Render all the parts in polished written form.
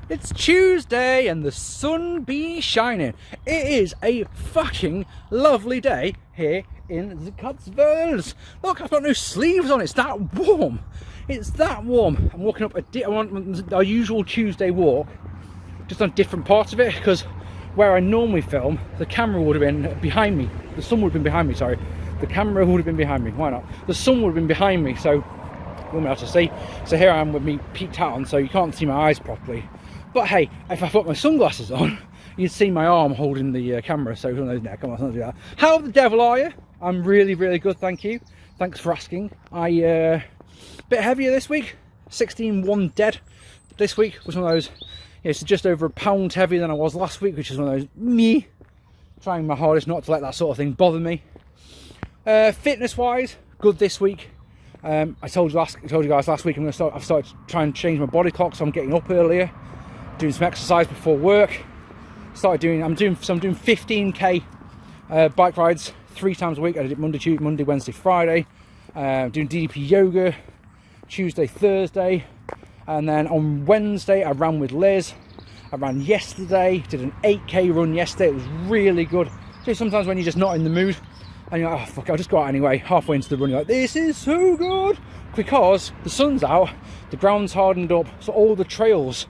It's Tuesday and the sun be shining. It is a fucking lovely day here in the Cotswolds. Look, I've got no sleeves on. It's that warm. It's that warm. I'm walking up our usual Tuesday walk, just on different parts of it, because where I normally film, the camera would have been behind me. The sun would have been behind me, sorry. The camera would have been behind me. Why not? The sun would have been behind me, so you won't be able to see. So here I am with me peeked out on, so you can't see my eyes properly. But hey, if I put my sunglasses on, you'd see my arm holding the camera, so who knows now, come on, let's not do that. How the devil are you? I'm really, really good, thank you. Thanks for asking. Bit heavier this week, 16-1 dead. This week was one of those, it's just over a pound heavier than I was last week, which is one of those, me, trying my hardest not to let that sort of thing bother me. Fitness-wise, good this week. I told you guys last week I've started trying to change my body clock, so I'm getting up earlier, doing some exercise before work. I'm doing 15k bike rides 3 times a week. I did it Monday, Wednesday, Friday. Doing DDP yoga Tuesday, Thursday, and then on Wednesday I ran with Liz. I ran yesterday, did an 8k run yesterday. It was really good. So sometimes when you're just not in the mood and you're like, oh fuck, I'll just go out anyway. Halfway into the run you're like, this is so good, because the sun's out, the ground's hardened up, so all the trails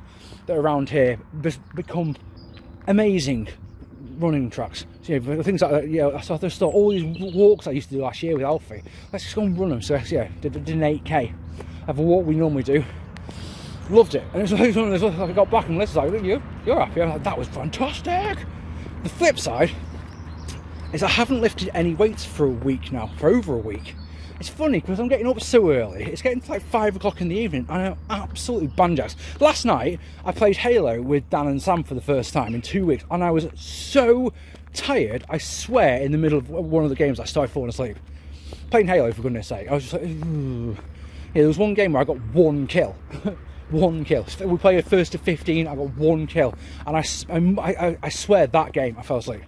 that are around here become amazing running tracks. So yeah, things like that, so I just thought all these walks I used to do last year with Alfie, let's just go and run them. So yeah, did an 8k of a walk we normally do. Loved it. And it was one of those, I got back and Liz was like, you're happy? I'm like, that was fantastic. The flip side is I haven't lifted any weights for a week now, for over a week. It's funny because I'm getting up so early. It's getting to like 5 o'clock in the evening and I'm absolutely banjaxed. Last night I played Halo with Dan and Sam for the first time in 2 weeks, and I was so tired, I swear in the middle of one of the games I started falling asleep. Playing Halo, for goodness sake. I was just like, ooh. Yeah, there was one game where I got 1 kill. 1 kill. We played a first to 15, I got 1 kill. And I swear that game I fell asleep.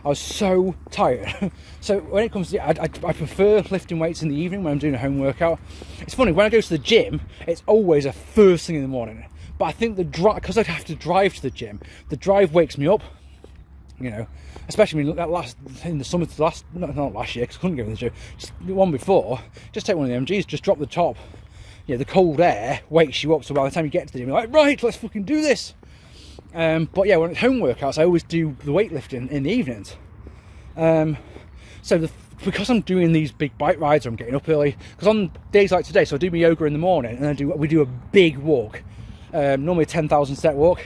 I was so tired. So when it comes to, I prefer lifting weights in the evening when I'm doing a home workout. It's funny, when I go to the gym, it's always a first thing in the morning. But I think because I'd have to drive to the gym, the drive wakes me up, you know, especially in the summer, not last year, because I couldn't go to the gym, just the one before, just take one of the MGs, just drop the top. Yeah, the cold air wakes you up, so by the time you get to the gym, you're like, right, let's fucking do this. But yeah, when it's home workouts, I always do the weightlifting in the evenings. Because I'm doing these big bike rides, or I'm getting up early, because on days like today, so I do my yoga in the morning, and then we do a big walk, normally a 10,000 step walk.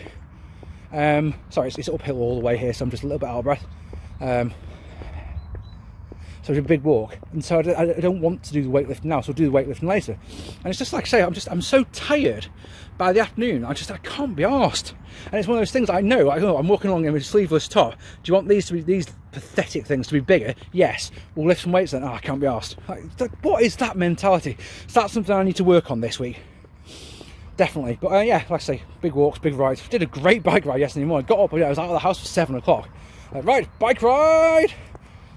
Sorry, it's uphill all the way here, so I'm just a little bit out of breath. So it's a big walk, and so I don't want to do the weightlifting now, so I'll do the weightlifting later. And it's just like I say, I'm so tired by the afternoon, I can't be arsed. And it's one of those things I know, I'm walking along in a sleeveless top. Do you want these pathetic things to be bigger? Yes. We'll lift some weights then. Oh, I can't be arsed. What is that mentality? So that's something I need to work on this week. Definitely. But yeah, like I say, big walks, big rides. Did a great bike ride yesterday morning. Got up, I was out of the house for 7 o'clock. Right, bike ride!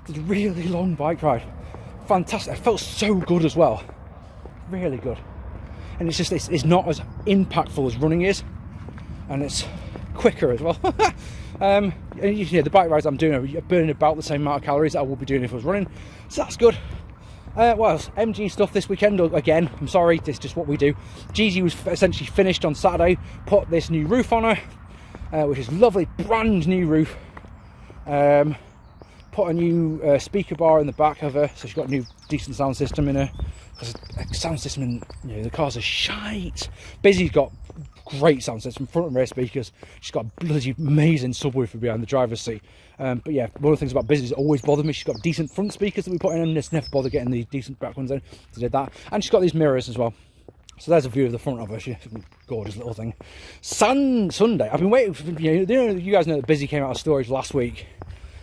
It's a really long bike ride. Fantastic. It felt so good as well. Really good. And it's just, it's not as impactful as running is. And it's quicker as well. And the bike rides I'm doing are burning about the same amount of calories that I would be doing if I was running. So that's good. What else? MG stuff this weekend again. I'm sorry, it's just what we do. Gigi was essentially finished on Saturday. Put this new roof on her, which is lovely, brand new roof. Put a new speaker bar in the back of her, so she's got a new decent sound system in her. Because a sound system in the cars are shite. Busy's got great sound system, front and rear speakers. She's got a bloody amazing subwoofer behind the driver's seat. But yeah, one of the things about Busy's that always bothered me, she's got decent front speakers that we put in, and just never bother getting the decent back ones in. So did that, and she's got these mirrors as well. So there's a view of the front of her. She's a gorgeous little thing. Sunday, I've been waiting for, you guys know that Busy came out of storage last week.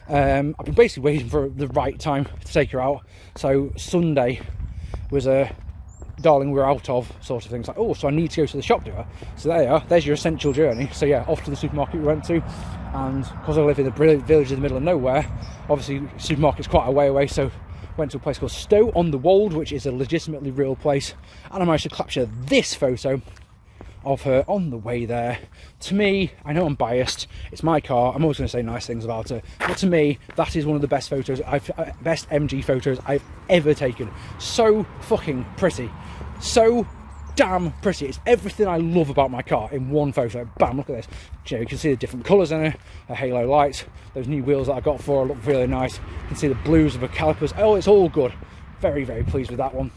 I've been basically waiting for the right time to take her out. So Sunday was a darling, we're out of sort of things, like, oh, so I need to go to the shop, do I? So there you are, there's your essential journey. So yeah, off to the supermarket we went to, and because I live in a village in the middle of nowhere, obviously supermarket's quite a way away, so went to a place called Stow on the Wold, which is a legitimately real place, and I managed to capture this photo of her on the way there. To me, I know I'm biased, it's my car, I'm always going to say nice things about it, but to me that is one of the best best MG photos I've ever taken. So fucking pretty, so damn pretty. It's everything I love about my car in one photo. Bam, look at this. You can see the different colours in it, the halo lights, those new wheels that I got for her look really nice. You can see the blues of the calipers. Oh, it's all good. Very, very pleased with that one.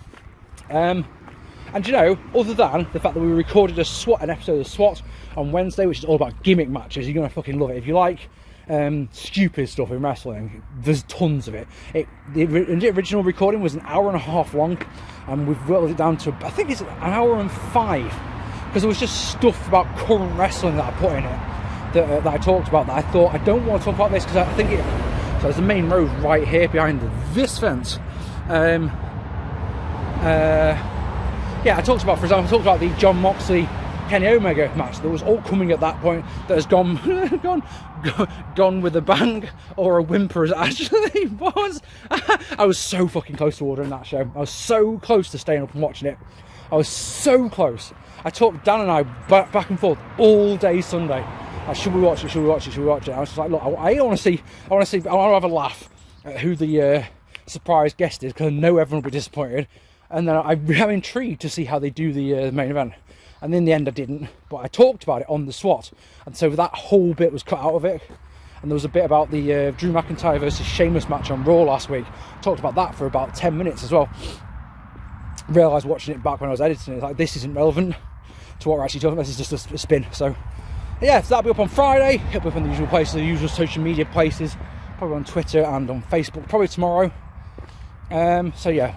And you know, other than the fact that we recorded an episode of SWAT on Wednesday, which is all about gimmick matches, you're going to fucking love it. If you like stupid stuff in wrestling, there's tons of it. The original recording was an hour and a half long, and we've whittled it down to, I think it's an hour and 5, because there was just stuff about current wrestling that I put in it, that I talked about, that I thought, I don't want to talk about this, because I think so there's the main road right here behind this fence. Yeah, I talked about, for example, the John Moxley Kenny Omega match that was all coming at that point, that has gone gone with a bang, or a whimper as it actually was. I was so fucking close to ordering that show. I was so close to staying up and watching it. I was so close. I talked Dan and I back and forth all day Sunday. Should we watch it? Should we watch it? Should we watch it? I was just like, look, I want to have a laugh at who the surprise guest is, because I know everyone will be disappointed. And then I'm intrigued to see how they do the main event. And in the end I didn't, but I talked about it on the SWAT, and so that whole bit was cut out of it. And there was a bit about the Drew McIntyre versus Sheamus match on Raw last week. Talked about that for about 10 minutes as well. Realised watching it back when I was editing it, like, this isn't relevant to what we're actually talking about, this is just a spin. So yeah, so that'll be up on Friday. It'll be up on the usual places, the usual social media places, probably on Twitter and on Facebook, probably tomorrow. So yeah,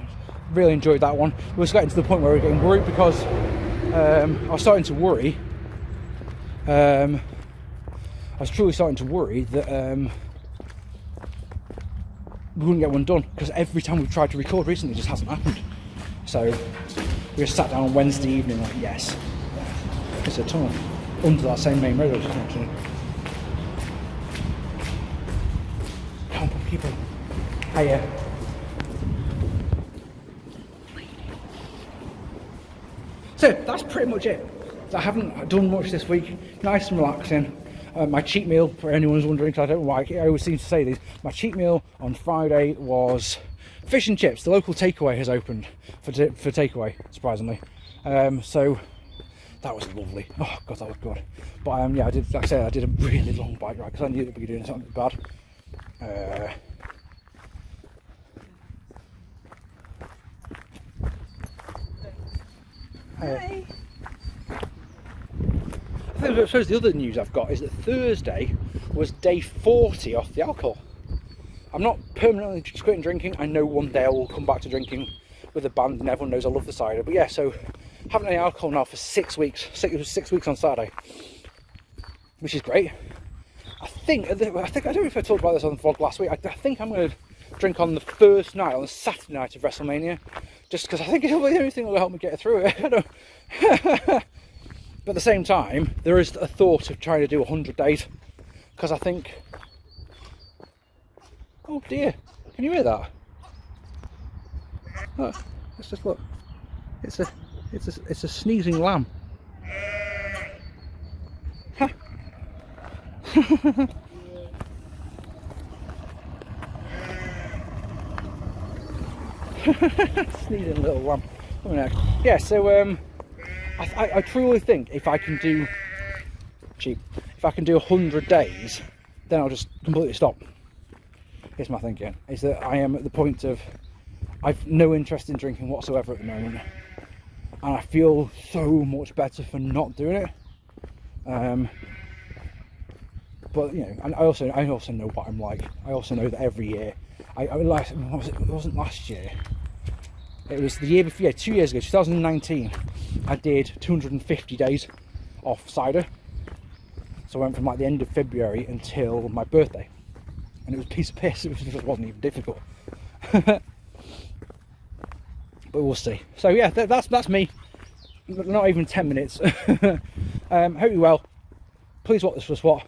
really enjoyed that one. We were getting to the point where we were getting worried, because I was starting to worry. I was truly starting to worry that we wouldn't get one done, because every time we've tried to record recently, it just hasn't happened. So we just sat down on Wednesday evening like, yes, it's a tunnel under that same main road I was just mentioning. Come on, people. Hiya. So that's pretty much it. I haven't done much this week. Nice and relaxing. My cheat meal, for anyone who's wondering, because I don't know why I always seem to say these, my cheat meal on Friday was fish and chips. The local takeaway has opened for takeaway, surprisingly. So that was lovely. Oh god, that was good. But yeah, I did, like I said, I did a really long bike ride, because I knew that we were doing something bad. Hi. I suppose the other news I've got is that Thursday was day 40 off the alcohol. I'm not permanently quitting drinking. I know one day I will come back to drinking with a band, and everyone knows I love the cider. But yeah, so haven't any alcohol now for 6 weeks. It was 6 weeks on Saturday, which is great. I don't know if I talked about this on the vlog last week. I think I'm going to drink on the first night, on the Saturday night of WrestleMania, just because I think it'll be the only thing that will help me get through it. But at the same time, there is a thought of trying to do 100 days, because I think, oh dear, can you hear that? Look, let's just look. It's a sneezing lamb. Huh. Sneezing little lamb. Yeah, so I truly think if I can do 100 days, then I'll just completely stop. Here's my thinking, is that I am at the point of, I've no interest in drinking whatsoever at the moment, and I feel so much better for not doing it. But you know, and I also know what I'm like. I also know that every year, it wasn't last year. It was the year before, yeah, 2 years ago, 2019. I did 250 days off cider. So I went from like the end of February until my birthday, and it was a piece of piss. It wasn't even difficult. But we'll see. So yeah, that's me. Not even 10 minutes. Hope you're well. Please watch this for SWAT,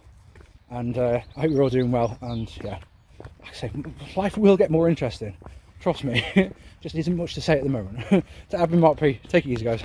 and I hope you're all doing well. And yeah, like I say, life will get more interesting. Trust me. Just isn't much to say at the moment. So I've been Mark P. Take it easy, guys.